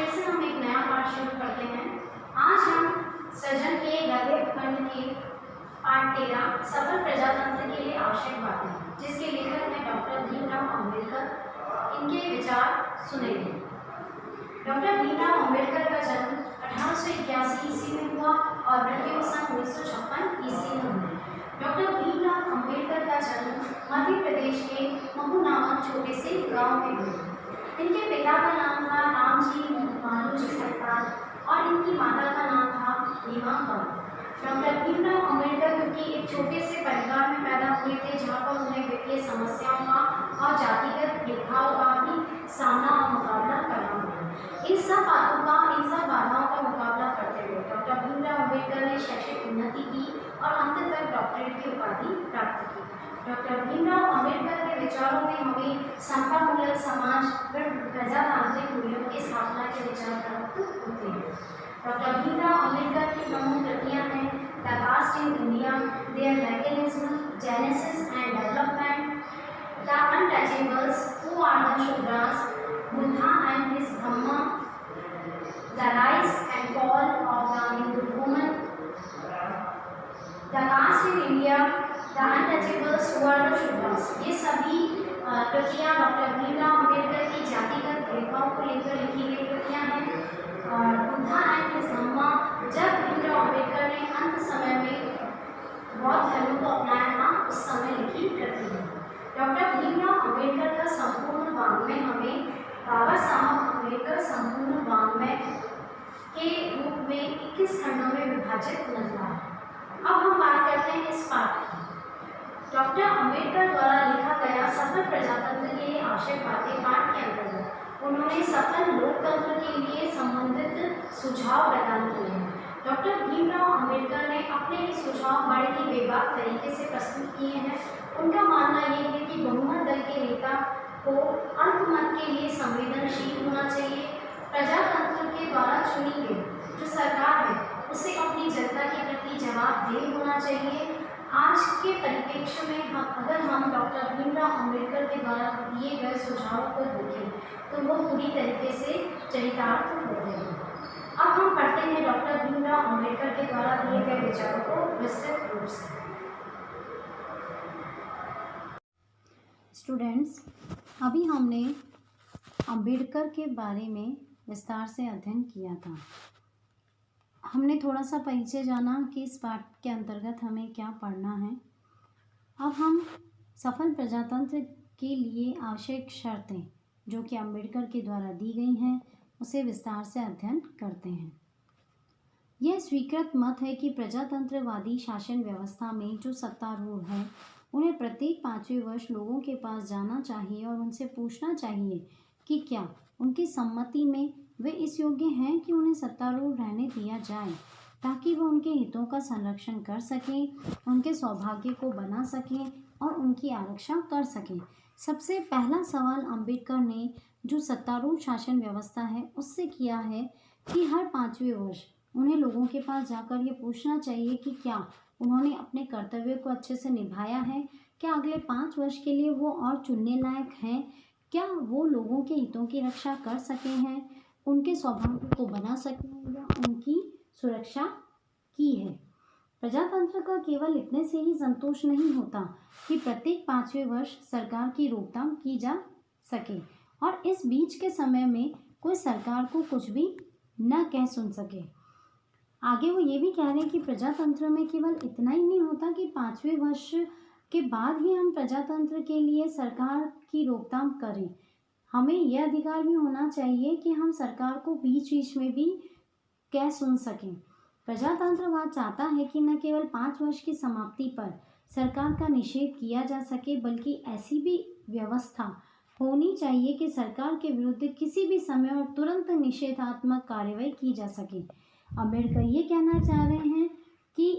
फिर से हम एक नया पाठ शुरू करते हैं। आज हम सृजन के गद्य खंड के पाठ 13 सफल प्रजातंत्र के लिए आवश्यक बातें, जिसके लेखक हैं डॉक्टर भीमराव अम्बेडकर। इनके विचार सुनेंगे। डॉक्टर भीमराव अम्बेडकर का जन्म 1881 ईस्वी में हुआ और मृत्यु सन 1956 ईस्वी में हुई। डॉक्टर भीमराव अम्बेडकर का जन्म मध्य प्रदेश के महू नामक छोटे से गांव में हुआ। इनके पिता का नाम था रामजी मालूजी सरकार और इनकी माता का नाम था भीमा कौर। डॉक्टर भीमराव अम्बेडकर क्योंकि एक छोटे से परिवार में पैदा हुए थे, जहाँ पर उन्हें वित्तीय समस्याओं का और जातिगत भेदभाव का भी सामना और मुकाबला करना पड़ा। इन सब बाधाओं का मुकाबला करते हुए डॉक्टर भीमराव अम्बेडकर ने शैक्षिक उन्नति की और अंततः डॉक्टरेट की उपाधि प्राप्त की। डॉक्टर भीमराव अम्बेडकर के विचारों में हमें समतामूलक समाज व प्रजातांत्रिक मूल्यों की स्थापना के विचार प्राप्त होते हैं। डॉक्टर भीमराव अम्बेडकर की प्रमुख कृतियाँ हैं the caste in India, their mechanism, genesis and development, the untouchables, who are the Shudras, Buddha and his Dhamma, the rise and fall of the Hindu woman, the caste in India, the untouchables, who are the Shudras. ये सभी कृतियाँ doctor Bhimrao Ambedkar की जातिगत भेदभाव को लेकर लिखी गई कृतियाँ हैं। और बुद्धा एंड हिज धम्मा जब भीमराव अम्बेडकर ने अंत समय में बौद्ध धर्म को अपनाया था, उस समय लिखी कृति है। डॉक्टर भीमराव अम्बेडकर का संपूर्ण वाङ्मय हमें बाबा साहब अम्बेडकर संपूर्ण वाङ्मय के रूप में 21 खंडों में विभाजित मिलता है। अब हम बात करते हैं इस पाठ की। डॉक्टर अम्बेडकर द्वारा लिखा गया सफल प्रजातंत्र के लिए आवश्यक बातें पाठ के अंतर्गत उन्होंने सफल लोकतंत्र के लिए संबंधित सुझाव प्रदान किए हैं। डॉक्टर भीमराव अम्बेडकर ने अपने ये सुझाव बड़े ही बेबाक तरीके से प्रस्तुत किए हैं। उनका मानना ये है कि बहुमत दल के नेता को अल्पमत के लिए संवेदनशील होना चाहिए। प्रजातंत्र के द्वारा चुनी गई जो सरकार है उसे अपनी जनता के प्रति जवाबदेह होना चाहिए। आज के परिप्रेक्ष्य में अगर हम डॉक्टर भीमराव अम्बेडकर के द्वारा दिए गए सुझावों को देखें तो वो पूरी तरीके से चरितार्थ होते हैं। अब हम पढ़ते हैं डॉक्टर भीमराव अम्बेडकर के द्वारा दिए गए विचारों को विस्तृत रूप से। स्टूडेंट्स, अभी हमने अम्बेडकर के बारे में विस्तार से अध्ययन किया था। हमने थोड़ा सा परिचय जाना कि इस पाठ के अंतर्गत हमें क्या पढ़ना है। अब हम सफल प्रजातंत्र के लिए आवश्यक शर्तें जो कि अम्बेडकर के द्वारा दी गई हैं उसे विस्तार से अध्ययन करते हैं। यह स्वीकृत मत है कि प्रजातंत्रवादी शासन व्यवस्था में जो सत्तारूढ़ है उन्हें प्रत्येक 5वें वर्ष लोगों के पास जाना चाहिए और उनसे पूछना चाहिए कि क्या उनकी सम्मति में वे इस योग्य हैं कि उन्हें सत्तारूढ़ रहने दिया जाए, ताकि वो उनके हितों का संरक्षण कर सकें, उनके सौभाग्य को बना सकें और उनकी आरक्षा कर सकें। सबसे पहला सवाल अम्बेडकर ने जो सत्तारूढ़ शासन व्यवस्था है उससे किया है कि हर 5वें वर्ष उन्हें लोगों के पास जाकर ये पूछना चाहिए कि क्या उन्होंने अपने कर्तव्य को अच्छे से निभाया है, क्या अगले 5 वर्ष के लिए वो और चुनने लायक हैं, क्या वो लोगों के हितों की रक्षा कर सके हैं, उनके सौभाग्य को बना सके या उनकी सुरक्षा की है। प्रजातंत्र का केवल इतने से ही संतोष नहीं होता कि प्रत्येक 5वें वर्ष सरकार की रोकथाम की जा सके और इस बीच के समय में कोई सरकार को कुछ भी न कह सुन सके। आगे वो ये भी कह रहे हैं कि प्रजातंत्र में केवल इतना ही नहीं होता कि 5वें वर्ष के बाद ही हम प्रजातंत्र के लिए सरकार की रोकथाम करें, हमें यह अधिकार भी होना चाहिए कि हम सरकार को बीच बीच में भी कह सुन सकें। प्रजातंत्रवाद चाहता है कि न केवल 5 वर्ष की समाप्ति पर सरकार का निषेध किया जा सके, बल्कि ऐसी भी व्यवस्था होनी चाहिए कि सरकार के विरुद्ध किसी भी समय और तुरंत निषेधात्मक कार्रवाई की जा सके। अम्बेडकर ये कहना चाह रहे हैं कि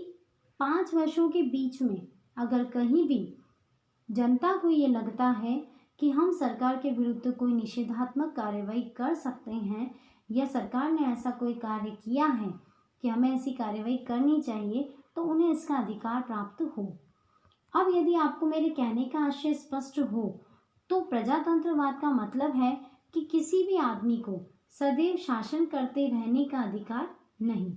5 वर्षों के बीच में अगर कहीं भी जनता को ये लगता है कि हम सरकार के विरुद्ध कोई निषेधात्मक कार्रवाई कर सकते हैं या सरकार ने ऐसा कोई कार्य किया है कि हमें ऐसी कार्रवाई करनी चाहिए, तो उन्हें इसका अधिकार प्राप्त हो। अब यदि आपको मेरे कहने का आशय स्पष्ट हो तो प्रजातंत्रवाद का मतलब है कि किसी भी आदमी को सदैव शासन करते रहने का अधिकार नहीं।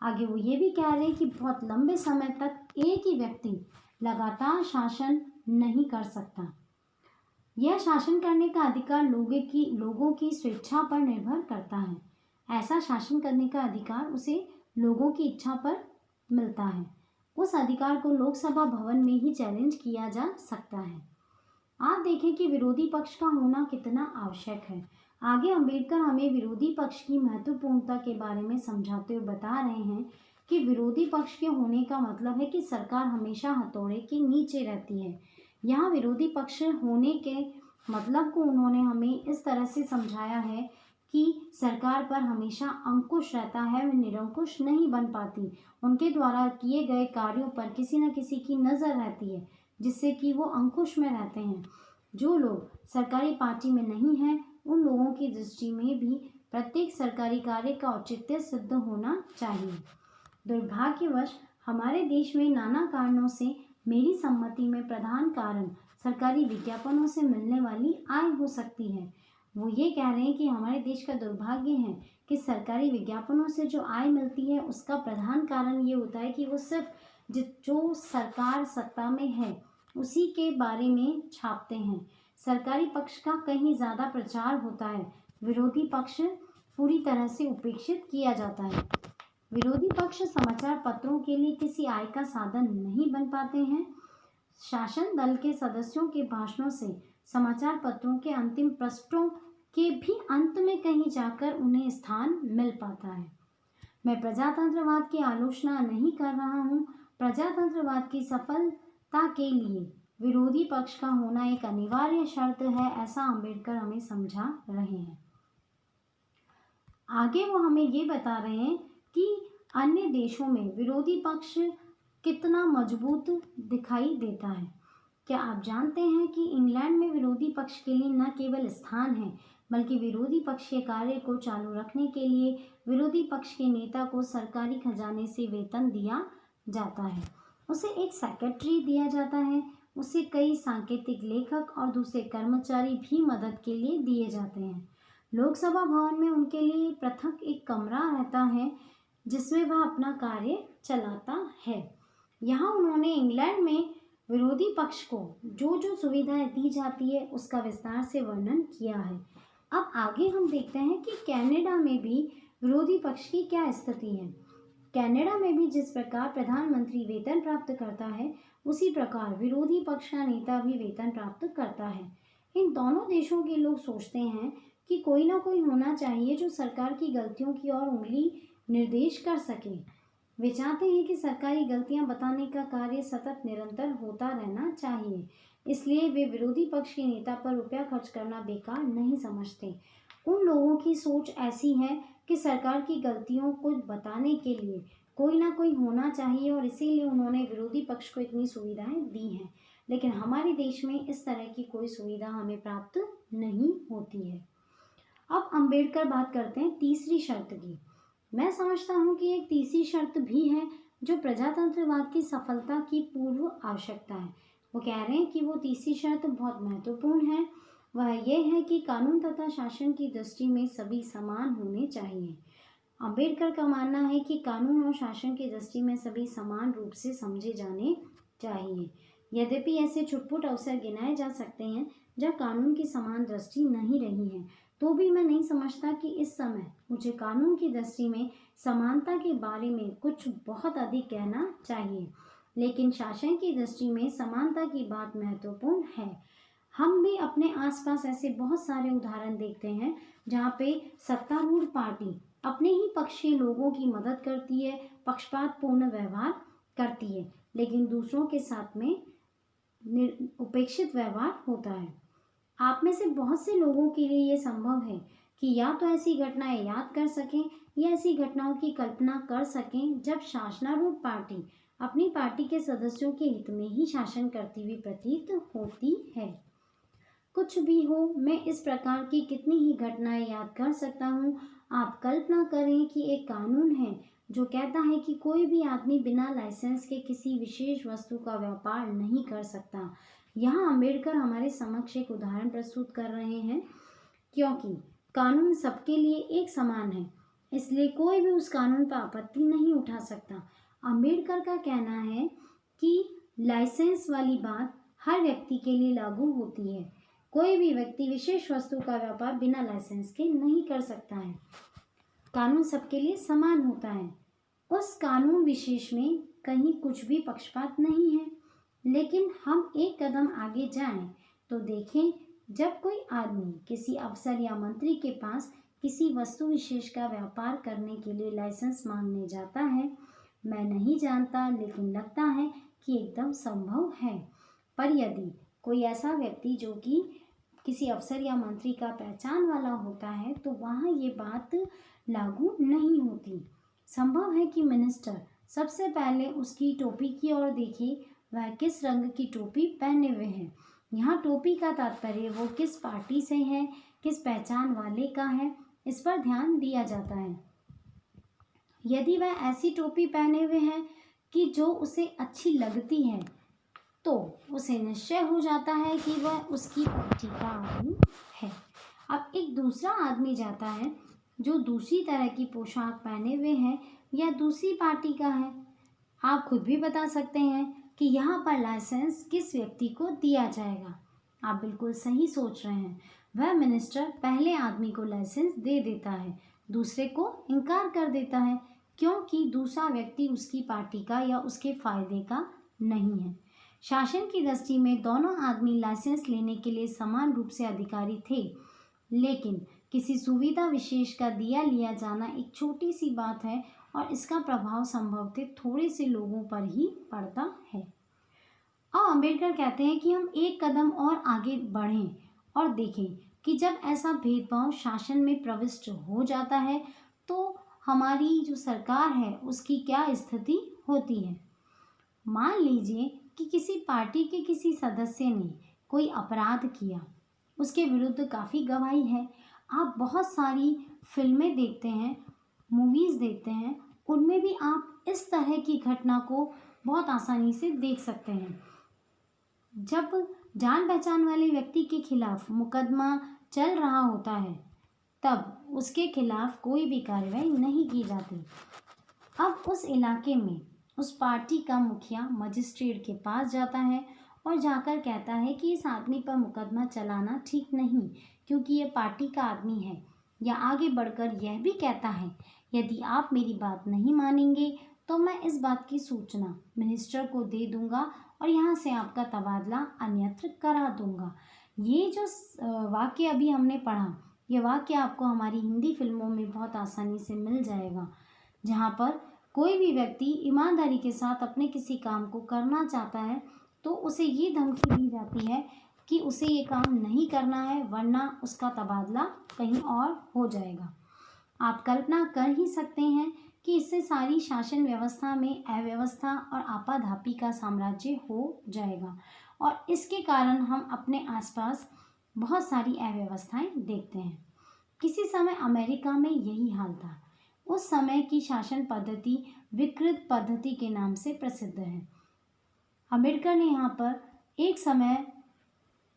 आगे वो ये भी कह रहे हैं कि बहुत लंबे समय तक एक ही व्यक्ति लगातार शासन नहीं कर सकता। यह शासन करने का अधिकार लोगों की स्वेच्छा पर निर्भर करता है। ऐसा शासन करने का अधिकार उसे लोगों की इच्छा पर मिलता है। उस अधिकार को लोकसभा भवन में ही चैलेंज किया जा सकता है। आप देखें कि विरोधी पक्ष का होना कितना आवश्यक है। आगे अंबेडकर हमें विरोधी पक्ष की महत्वपूर्णता के बारे में समझाते हुए बता रहे हैं कि विरोधी पक्ष के होने का मतलब है कि सरकार हमेशा हथौड़े के नीचे रहती है। यहाँ विरोधी पक्ष होने के मतलब को उन्होंने हमें इस तरह से समझाया है कि सरकार पर हमेशा अंकुश रहता है, वे निरंकुश नहीं बन पाती। उनके द्वारा किए गए कार्यों पर किसी न किसी की नज़र रहती है, जिससे कि वो अंकुश में रहते हैं। जो लोग सरकारी पार्टी में नहीं हैं, उन लोगों की दृष्टि में भी प्रत्येक सरकारी कार्य का औचित्य सिद्ध होना चाहिए। दुर्भाग्यवश हमारे देश में नाना कारणों से मेरी सम्मति में प्रधान कारण सरकारी विज्ञापनों से मिलने वाली आय हो सकती है। वो ये कह रहे हैं कि हमारे देश का दुर्भाग्य है कि सरकारी विज्ञापनों से जो आय मिलती है उसका प्रधान कारण ये होता है कि वो सिर्फ जो सरकार सत्ता में है उसी के बारे में छापते हैं। सरकारी पक्ष का कहीं ज़्यादा प्रचार होता है, विरोधी पक्ष पूरी तरह से उपेक्षित किया जाता है। विरोधी पक्ष समाचार पत्रों के लिए किसी आय का साधन नहीं बन पाते हैं। शासन दल के सदस्यों के भाषणों से समाचार पत्रों के अंतिम पृष्ठों के भी अंत में कहीं जाकर उन्हें स्थान मिल पाता है। मैं प्रजातंत्रवाद की आलोचना नहीं कर रहा हूँ। प्रजातंत्रवाद की सफलता के लिए विरोधी पक्ष का होना एक अनिवार्य शर्त है, ऐसा अंबेडकर हमें समझा रहे हैं। आगे वो हमें ये बता रहे हैं कि अन्य देशों में विरोधी पक्ष कितना मजबूत दिखाई देता है। क्या आप जानते हैं कि इंग्लैंड में विरोधी पक्ष के लिए न केवल स्थान है, बल्कि विरोधी पक्ष के कार्य को चालू रखने के लिए विरोधी पक्ष के नेता को सरकारी खजाने से वेतन दिया जाता है। उसे एक सेक्रेटरी दिया जाता है। उसे कई सांकेतिक लेखक और दूसरे कर्मचारी भी मदद के लिए दिए जाते हैं। लोकसभा भवन में उनके लिए पृथक एक कमरा रहता है जिसमें वह अपना कार्य चलाता है। यहाँ उन्होंने इंग्लैंड में विरोधी पक्ष को जो जो सुविधाएं दी जाती है उसका विस्तार से वर्णन किया है। अब आगे हम देखते हैं कि कनाडा में भी विरोधी पक्ष की क्या स्थिति है। कनाडा में भी जिस प्रकार प्रधानमंत्री वेतन प्राप्त करता है, उसी प्रकार विरोधी पक्ष का नेता भी वेतन प्राप्त करता है। इन दोनों देशों के लोग सोचते हैं कि कोई ना कोई होना चाहिए जो सरकार की गलतियों की ओर उंगली निर्देश कर सके। वे चाहते हैं कि सरकारी गलतियां बताने का कार्य सतत निरंतर होता रहना चाहिए। इसलिए वे विरोधी पक्ष के नेता पर रुपया खर्च करना बेकार नहीं समझते। उन लोगों की सोच ऐसी है कि सरकार की गलतियों को बताने के लिए कोई ना कोई होना चाहिए और इसीलिए उन्होंने विरोधी पक्ष को इतनी सुविधाएं दी हैं। लेकिन हमारे देश में इस तरह की कोई सुविधा हमें प्राप्त नहीं होती है। अब अंबेडकर बात करते हैं तीसरी शर्त की। मैं समझता हूँ कि एक तीसरी शर्त भी है जो प्रजातंत्रवाद की सफलता की पूर्व आवश्यकता है। वो कह रहे हैं कि वो तीसरी शर्त बहुत महत्वपूर्ण है। वह यह है कि कानून तथा शासन की दृष्टि में सभी समान होने चाहिए। अंबेडकर का मानना है कि कानून और शासन की दृष्टि में सभी समान रूप से समझे जाने चाहिए। यद्यपि ऐसे छुटपुट अवसर गिनाए जा सकते हैं जहाँ कानून की समान दृष्टि नहीं रही है, तो भी मैं नहीं समझता कि इस समय मुझे कानून की दृष्टि में समानता के बारे में कुछ बहुत अधिक कहना चाहिए। लेकिन शासन की दृष्टि में समानता की बात महत्वपूर्ण है। हम भी अपने आसपास ऐसे बहुत सारे उदाहरण देखते हैं जहाँ पे सत्तारूढ़ पार्टी अपने ही पक्ष के लोगों की मदद करती है, पक्षपातपूर्ण व्यवहार करती है, लेकिन दूसरों के साथ में उपेक्षित व्यवहार होता है। आप में से बहुत से लोगों के लिए ये संभव है कि या तो ऐसी घटनाएं याद कर सकें या ऐसी घटनाओं की कल्पना कर सकें जब शासनारूढ़ पार्टी अपनी पार्टी के सदस्यों के हित में ही शासन करती हुई प्रतीत होती है। कुछ भी हो, मैं इस प्रकार की कितनी ही घटनाएं याद कर सकता हूँ। आप कल्पना करें कि एक कानून है जो कहता है कि कोई भी आदमी बिना लाइसेंस के किसी विशेष वस्तु का व्यापार नहीं कर सकता। यहाँ अंबेडकर हमारे समक्ष एक उदाहरण प्रस्तुत कर रहे हैं, क्योंकि कानून सबके लिए एक समान है, इसलिए कोई भी उस कानून पर आपत्ति नहीं उठा सकता। अंबेडकर का कहना है कि लाइसेंस वाली बात हर व्यक्ति के लिए लागू होती है। कोई भी व्यक्ति विशेष वस्तु का व्यापार बिना लाइसेंस के नहीं कर सकता है। कानून सबके लिए समान होता है। उस कानून विशेष में कहीं कुछ भी पक्षपात नहीं है। लेकिन हम एक कदम आगे जाएं तो देखें, जब कोई आदमी किसी अफसर या मंत्री के पास किसी वस्तु विशेष का व्यापार करने के लिए लाइसेंस मांगने जाता है, मैं नहीं जानता लेकिन लगता है कि एकदम संभव है। पर यदि कोई ऐसा व्यक्ति जो कि किसी अफसर या मंत्री का पहचान वाला होता है तो वहाँ ये बात लागू नहीं होती। संभव है कि मिनिस्टर सबसे पहले उसकी टोपी की ओर देखे, वह किस रंग की टोपी पहने हुए है। यहाँ टोपी का तात्पर्य वो किस पार्टी से है, किस पहचान वाले का है, इस पर ध्यान दिया जाता है। यदि वह ऐसी टोपी पहने हुए है कि जो उसे अच्छी लगती है तो उसे निश्चय हो जाता है कि वह उसकी पार्टी का आदमी है। अब एक दूसरा आदमी जाता है जो दूसरी तरह की पोशाक पहने हुए है या दूसरी पार्टी का है। आप खुद भी बता सकते हैं कि यहाँ पर लाइसेंस किस व्यक्ति को दिया जाएगा। आप बिल्कुल सही सोच रहे हैं। वह मिनिस्टर पहले आदमी को लाइसेंस दे देता है, दूसरे को इनकार कर देता है, क्योंकि दूसरा व्यक्ति उसकी पार्टी का या उसके फायदे का नहीं है। शासन की दृष्टि में दोनों आदमी लाइसेंस लेने के लिए समान रूप से अधिकारी थे, लेकिन किसी सुविधा विशेष का दिया लिया जाना एक छोटी सी बात है और इसका प्रभाव संभवतः थोड़े से लोगों पर ही पड़ता है। और अंबेडकर कहते हैं कि हम एक कदम और आगे बढ़ें और देखें कि जब ऐसा भेदभाव शासन में प्रविष्ट हो जाता है तो हमारी जो सरकार है उसकी क्या स्थिति होती है। मान लीजिए कि किसी पार्टी के किसी सदस्य ने कोई अपराध किया, उसके विरुद्ध काफ़ी गवाही है। आप बहुत सारी फिल्में देखते हैं, मूवीज़ देखते हैं, उनमें भी आप इस तरह की घटना को बहुत आसानी से देख सकते हैं। जब जान पहचान वाले व्यक्ति के खिलाफ मुकदमा चल रहा होता है तब उसके खिलाफ कोई भी कार्रवाई नहीं की जाती। अब उस इलाके में उस पार्टी का मुखिया मजिस्ट्रेट के पास जाता है और जाकर कहता है कि इस आदमी पर मुकदमा चलाना ठीक नहीं क्योंकि ये पार्टी का आदमी है, या आगे बढ़कर यह भी कहता है यदि आप मेरी बात नहीं मानेंगे तो मैं इस बात की सूचना मिनिस्टर को दे दूंगा और यहाँ से आपका तबादला अन्यत्र करा दूंगा। ये जो वाक्य अभी हमने पढ़ा, ये वाक्य आपको हमारी हिंदी फिल्मों में बहुत आसानी से मिल जाएगा, जहाँ पर कोई भी व्यक्ति ईमानदारी के साथ अपने किसी काम को करना चाहता है तो उसे ये धमकी दी जाती है कि उसे ये काम नहीं करना है वरना उसका तबादला कहीं और हो जाएगा। आप कल्पना कर ही सकते हैं कि इससे सारी शासन व्यवस्था में अव्यवस्था और आपाधापी का साम्राज्य हो जाएगा और इसके कारण हम अपने आसपास बहुत सारी अव्यवस्थाएं देखते हैं। किसी समय अमेरिका में यही हाल था। उस समय की शासन पद्धति विकृत पद्धति के नाम से प्रसिद्ध है। अंबेडकर ने यहाँ पर एक समय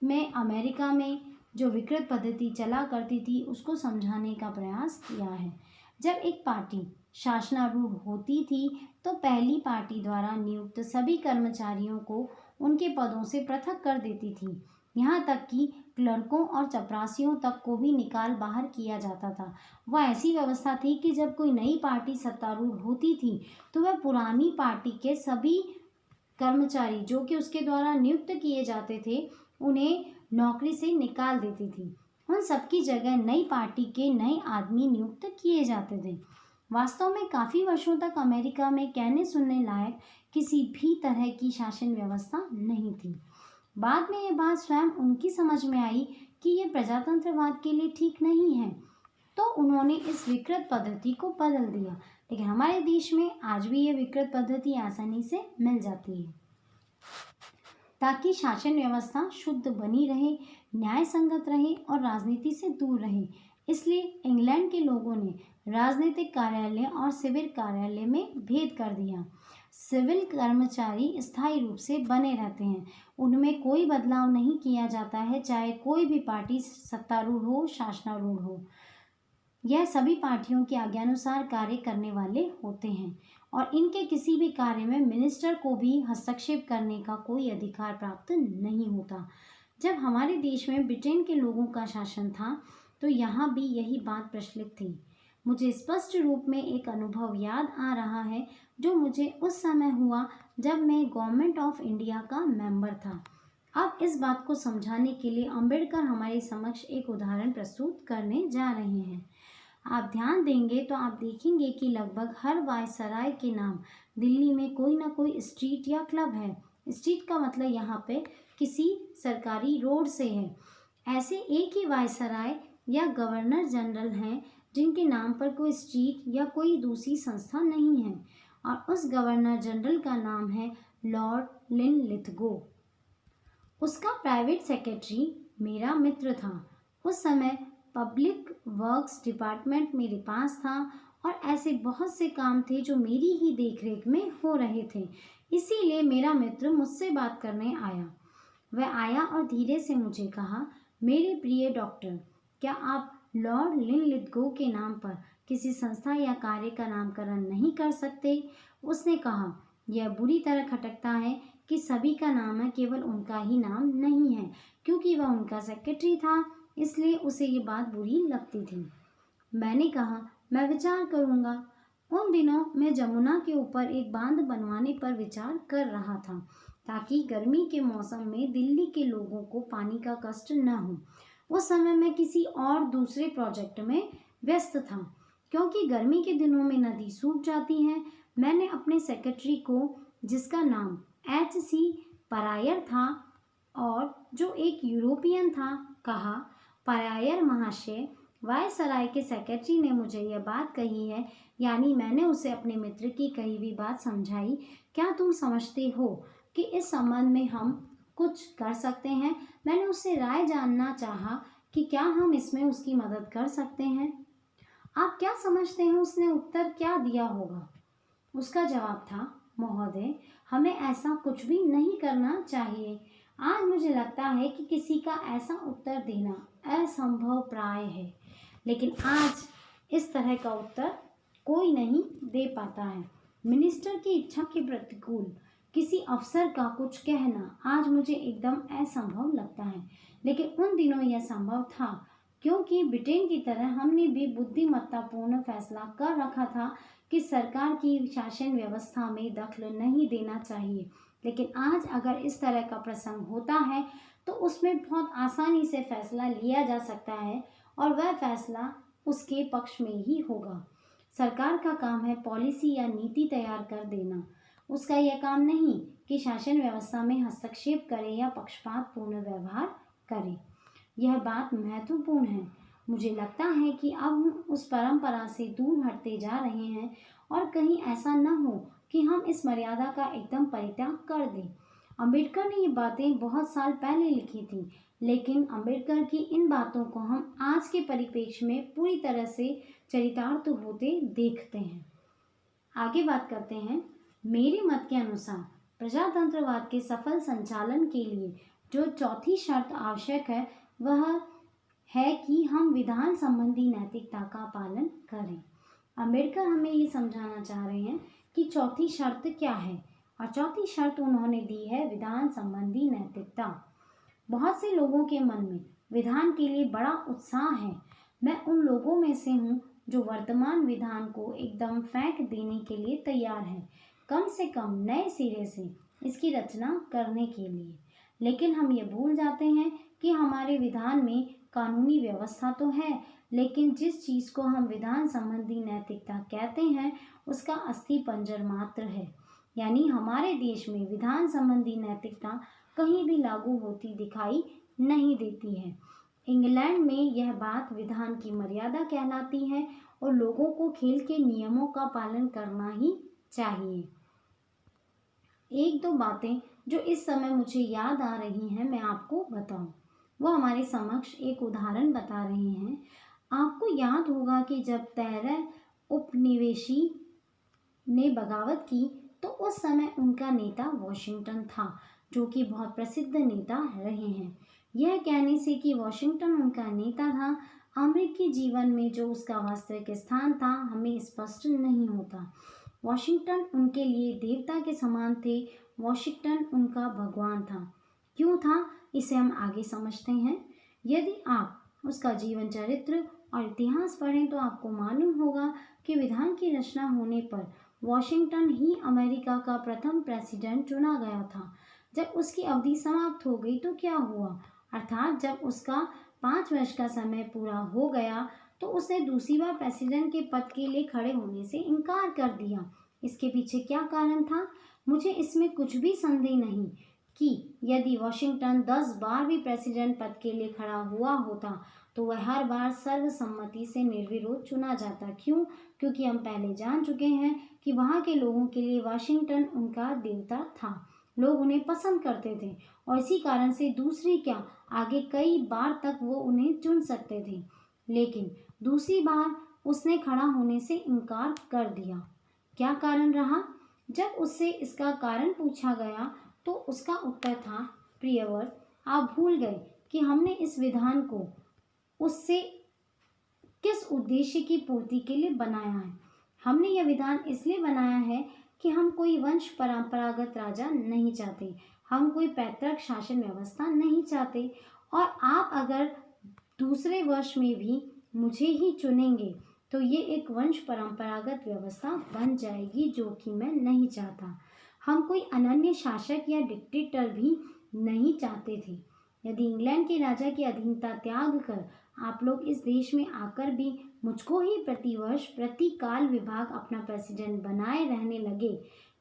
में अमेरिका में जो विकृत पद्धति चला करती थी उसको समझाने का प्रयास किया है। जब एक पार्टी शासनारूढ़ होती थी तो पहली पार्टी द्वारा नियुक्त सभी कर्मचारियों को उनके पदों से पृथक कर देती थी। यहाँ तक कि क्लर्कों और चपरासियों तक को भी निकाल बाहर किया जाता था। वह ऐसी व्यवस्था थी कि जब कोई नई पार्टी सत्तारूढ़ होती थी तो वह पुरानी पार्टी के सभी कर्मचारी जो कि उसके द्वारा नियुक्त किए जाते थे उन्हें नौकरी से निकाल देती थी। उन सबकी जगह नई पार्टी के नए आदमी नियुक्त किए जाते थे। वास्तव में काफ़ी वर्षों तक अमेरिका में कहने सुनने लायक किसी भी तरह की शासन व्यवस्था नहीं थी। बाद में ये बात स्वयं उनकी समझ में आई कि ये प्रजातंत्रवाद के लिए ठीक नहीं है, तो उन्होंने इस विकृत पद्धति को बदल दिया। लेकिन हमारे देश में आज भी ये विकृत पद्धति आसानी से मिल जाती है। ताकि शासन व्यवस्था शुद्ध बनी रहे, न्याय संगत रहे और राजनीति से दूर रहे, इसलिए इंग्लैंड के लोगों ने राजनीतिक कार्यालय और सिविल कार्यालय में भेद कर दिया। सिविल कर्मचारी स्थायी रूप से बने रहते हैं, उनमें कोई बदलाव नहीं किया जाता है, चाहे कोई भी पार्टी सत्तारूढ़ हो शासनारूढ़ हो। यह सभी पार्टियों के आज्ञानुसार कार्य करने वाले होते हैं और इनके किसी भी कार्य में मिनिस्टर को भी हस्तक्षेप करने का कोई अधिकार प्राप्त नहीं होता। जब हमारे देश में ब्रिटेन के लोगों का शासन था तो यहाँ भी यही बात प्रचलित थी। मुझे स्पष्ट रूप में एक अनुभव याद आ रहा है जो मुझे उस समय हुआ जब मैं गवर्नमेंट ऑफ इंडिया का मेंबर था। अब इस बात को समझाने के लिए अंबेडकर हमारे समक्ष एक उदाहरण प्रस्तुत करने जा रहे हैं। आप ध्यान देंगे तो आप देखेंगे कि लगभग हर वायसराय के नाम दिल्ली में कोई ना कोई स्ट्रीट या क्लब है। स्ट्रीट का मतलब यहाँ पे किसी सरकारी रोड से है। ऐसे एक ही वायसराय या गवर्नर जनरल हैं जिनके नाम पर कोई स्ट्रीट या कोई दूसरी संस्था नहीं है और उस गवर्नर जनरल का नाम है लॉर्ड लिनलिथगो। उसका प्राइवेट सेक्रेटरी मेरा मित्र था। उस समय पब्लिक वर्क्स डिपार्टमेंट मेरे पास था और ऐसे बहुत से काम थे जो मेरी ही देखरेख में हो रहे थे, इसीलिए मेरा मित्र मुझसे बात करने आया। वह आया और धीरे से मुझे कहा, मेरे प्रिय डॉक्टर, क्या आप लॉर्ड लिनलिथगो के नाम पर किसी संस्था या कार्य का नामकरण नहीं कर सकते? उसने कहा, यह बुरी तरह खटकता है कि सभी का नाम है, केवल उनका ही नाम नहीं है। क्योंकि वह उनका सेक्रेटरी था इसलिए उसे ये बात बुरी लगती थी। मैंने कहा, मैं विचार करूँगा। उन दिनों मैं जमुना के ऊपर एक बांध बनवाने पर विचार कर रहा था ताकि गर्मी के मौसम में दिल्ली के लोगों को पानी का कष्ट न हो। उस समय मैं किसी और दूसरे प्रोजेक्ट में व्यस्त था। क्योंकि गर्मी के दिनों में नदी सूख जाती है, मैंने अपने सेक्रेटरी को, जिसका नाम H.C. परायर था और जो एक यूरोपियन था, कहा, परायर महाशय, वायसराय के सेक्रेटरी ने मुझे यह बात कही है, यानी मैंने उसे अपने मित्र की कही हुई बात समझाई। क्या तुम समझते हो कि इस संबंध में हम कुछ कर सकते हैं? मैंने उससे राय जानना चाहा कि क्या हम इसमें उसकी मदद कर सकते हैं। आप क्या समझते हैं उसने उत्तर क्या दिया होगा? उसका जवाब था, महोदय, हमें ऐसा कुछ भी नहीं करना चाहिए। आज मुझे लगता है कि किसी का ऐसा उत्तर देना असंभव प्राय है, लेकिन आज इस तरह का उत्तर कोई नहीं दे पाता है। मिनिस्टर की इच्छा के प्रतिकूल किसी अफसर का कुछ कहना आज मुझे एकदम असंभव लगता है, लेकिन उन दिनों यह संभव था क्योंकि ब्रिटेन की तरह हमने भी बुद्धिमत्तापूर्ण फैसला कर रखा था कि सरकार की शासन व्यवस्था में दखल नहीं देना चाहिए। लेकिन आज अगर इस तरह का प्रसंग होता है तो उसमें बहुत आसानी से फैसला लिया जा सकता है और वह फैसला उसके पक्ष में ही होगा। सरकार का काम है पॉलिसी या नीति तैयार कर देना। उसका यह काम नहीं कि शासन व्यवस्था में हस्तक्षेप करे या पक्षपातपूर्ण व्यवहार करे। यह बात महत्वपूर्ण है। मुझे लगता है कि अब हम उस परंपरा से दूर हटते जा रहे हैं और कहीं ऐसा न हो कि हम इस मर्यादा का एकदम परित्याग कर दें। अंबेडकर ने ये बातें बहुत साल पहले लिखी थी, लेकिन अंबेडकर की इन बातों को हम आज के परिप्रेक्ष्य में पूरी तरह से चरितार्थ होते देखते हैं। आगे बात करते हैं। मेरे मत के अनुसार प्रजातंत्रवाद के सफल संचालन के लिए जो चौथी शर्त आवश्यक है वह है कि हम विधान संबंधी नैतिकता का पालन करें। अंबेडकर हमें ये समझाना चाह रहे हैं कि चौथी शर्त क्या है, और चौथी शर्त उन्होंने दी है विधान संबंधी नैतिकता। बहुत से लोगों के मन में विधान के लिए बड़ा उत्साह है। मैं उन लोगों में से हूँ जो वर्तमान विधान को एकदम फेंक देने के लिए तैयार है, कम से कम नए सिरे से इसकी रचना करने के लिए। लेकिन हम ये भूल जाते हैं कि हमारे विधान में कानूनी व्यवस्था तो है, लेकिन जिस चीज़ को हम विधान संबंधी नैतिकता कहते हैं उसका अस्थि पंजर मात्र है। यानी हमारे देश में विधान संबंधी नैतिकता कहीं भी लागू होती दिखाई नहीं देती है। इंग्लैंड में यह बात विधान की मर्यादा कहलाती है और लोगों को खेल के नियमों का पालन करना ही चाहिए। एक दो बातें जो इस समय मुझे याद आ रही हैं मैं आपको बताऊं। वो हमारे समक्ष एक उदाहरण बता रहे हैं। आपको याद होगा कि जब 13 उपनिवेशी ने बगावत की तो उस समय उनका नेता वॉशिंगटन था, जो कि बहुत प्रसिद्ध नेता रहे हैं। यह कहने से कि वॉशिंगटन उनका नेता था, अमेरिकी जीवन में जो उसका वास्तविक स्थान था हमें स्पष्ट नहीं होता। वॉशिंगटन उनके लिए देवता के समान थे। वॉशिंगटन उनका भगवान था। क्यों था, इसे हम आगे समझते हैं। यदि आप उसका जीवन चरित्र और इतिहास पढ़ें तो आपको मालूम होगा कि विधान की रचना होने पर वॉशिंगटन ही अमेरिका का प्रथम प्रेसिडेंट चुना गया था। जब उसकी अवधि समाप्त हो गई तो क्या हुआ, अर्थात जब उसका 5 वर्ष का समय पूरा हो गया तो उसने दूसरी बार प्रेसिडेंट के पद के लिए खड़े होने से इनकार कर दिया। इसके पीछे क्या कारण था, मुझे इसमें कुछ भी संदेह नहीं कि यदि वॉशिंगटन 10 बार भी प्रेसिडेंट पद के लिए खड़ा हुआ होता तो वह हर बार सर्वसम्मति से निर्विरोध चुना जाता। क्यों? क्योंकि हम पहले जान चुके हैं कि वहाँ के लोगों के लिए वॉशिंगटन उनका देवता था। लोग उन्हें पसंद करते थे और इसी कारण से दूसरी क्या, आगे कई बार तक वो उन्हें चुन सकते थे। लेकिन दूसरी बार उसने खड़ा होने से इनकार कर दिया। क्या कारण रहा? जब उससे इसका कारण पूछा गया तो उसका उत्तर था, प्रियवर, आप भूल गए कि हमने इस विधान को उससे किस उद्देश्य की पूर्ति के लिए बनाया है। हमने यह विधान इसलिए बनाया है कि हम कोई वंश परंपरागत राजा नहीं चाहते, हम कोई पैतृक शासन व्यवस्था नहीं चाहते, और आप अगर दूसरे वर्ष में भी मुझे ही चुनेंगे तो ये एक वंश परंपरागत व्यवस्था बन जाएगी, जो कि मैं नहीं चाहता। हम कोई अनन्य शासक या डिक्टेटर भी नहीं चाहते थे। यदि इंग्लैंड के राजा की अधीनता त्याग कर आप लोग इस देश में आकर भी मुझको ही प्रतिवर्ष प्रति काल विभाग अपना प्रेसिडेंट बनाए रहने लगे,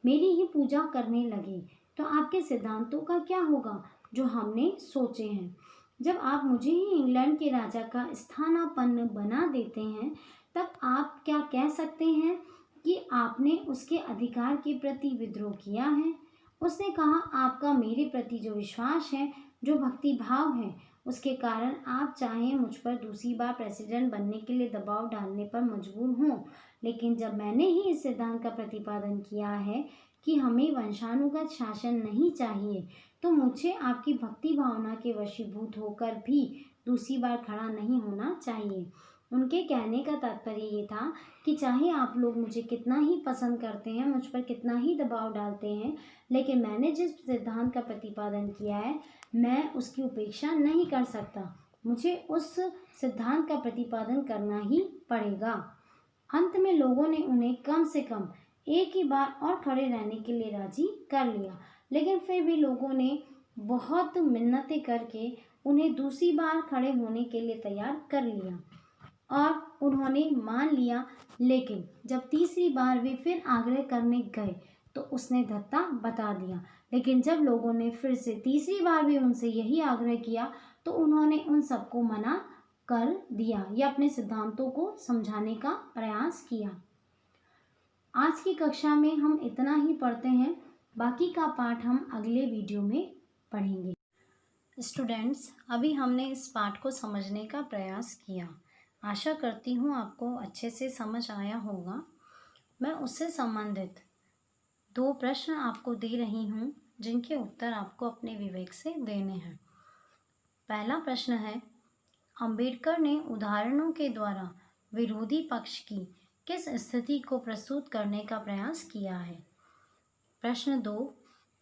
मेरी ही पूजा करने लगे, तो आपके सिद्धांतों का क्या होगा जो हमने सोचे हैं। जब आप मुझे ही इंग्लैंड के राजा का स्थानापन्न बना देते हैं तब आप क्या कह सकते हैं कि आपने उसके अधिकार के प्रति विद्रोह किया है। उसने कहा, आपका मेरे प्रति जो विश्वास है, जो भक्ति भाव है, उसके कारण आप चाहे मुझ पर दूसरी बार प्रेसिडेंट बनने के लिए दबाव डालने पर मजबूर हों। लेकिन जब मैंने ही इस सिद्धांत का प्रतिपादन किया है कि हमें वंशानुगत शासन नहीं चाहिए, तो मुझे आपकी भक्ति भावना के वशीभूत होकर भी दूसरी बार खड़ा नहीं होना चाहिए। उनके कहने का तात्पर्य ये था कि चाहे आप लोग मुझे कितना ही पसंद करते हैं, मुझ पर कितना ही दबाव डालते हैं, लेकिन मैंने जिस सिद्धांत का प्रतिपादन किया है मैं उसकी उपेक्षा नहीं कर सकता। मुझे उस सिद्धांत का प्रतिपादन करना ही पड़ेगा। अंत में लोगों ने उन्हें कम से कम एक ही बार और खड़े रहने के लिए राजी कर लिया, लेकिन फिर भी लोगों ने बहुत मिन्नतें करके उन्हें दूसरी बार खड़े होने के लिए तैयार कर लिया और उन्होंने मान लिया। लेकिन जब तीसरी बार वे फिर आग्रह करने गए तो उसने धत्ता बता दिया। लेकिन जब लोगों ने फिर से तीसरी बार भी उनसे यही आग्रह किया तो उन्होंने उन सबको मना कर दिया या अपने सिद्धांतों को समझाने का प्रयास किया। आज की कक्षा में हम इतना ही पढ़ते हैं, बाकी का पाठ हम अगले वीडियो में पढ़ेंगे। स्टूडेंट्स, अभी हमने इस पाठ को समझने का प्रयास किया। आशा करती हूँ आपको अच्छे से समझ आया होगा। मैं उससे संबंधित 2 प्रश्न आपको दे रही हूँ जिनके उत्तर आपको अपने विवेक से देने हैं। पहला प्रश्न है, अंबेडकर ने उदाहरणों के द्वारा विरोधी पक्ष की किस स्थिति को प्रस्तुत करने का प्रयास किया है। प्रश्न 2,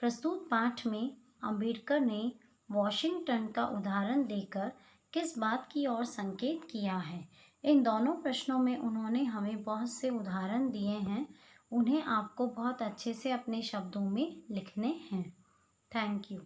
प्रस्तुत पाठ में अंबेडकर ने वॉशिंगटन का उदाहरण देकर किस बात की ओर संकेत किया है। इन दोनों प्रश्नों में उन्होंने हमें बहुत से उदाहरण दिए हैं, उन्हें आपको बहुत अच्छे से अपने शब्दों में लिखने हैं। Thank you.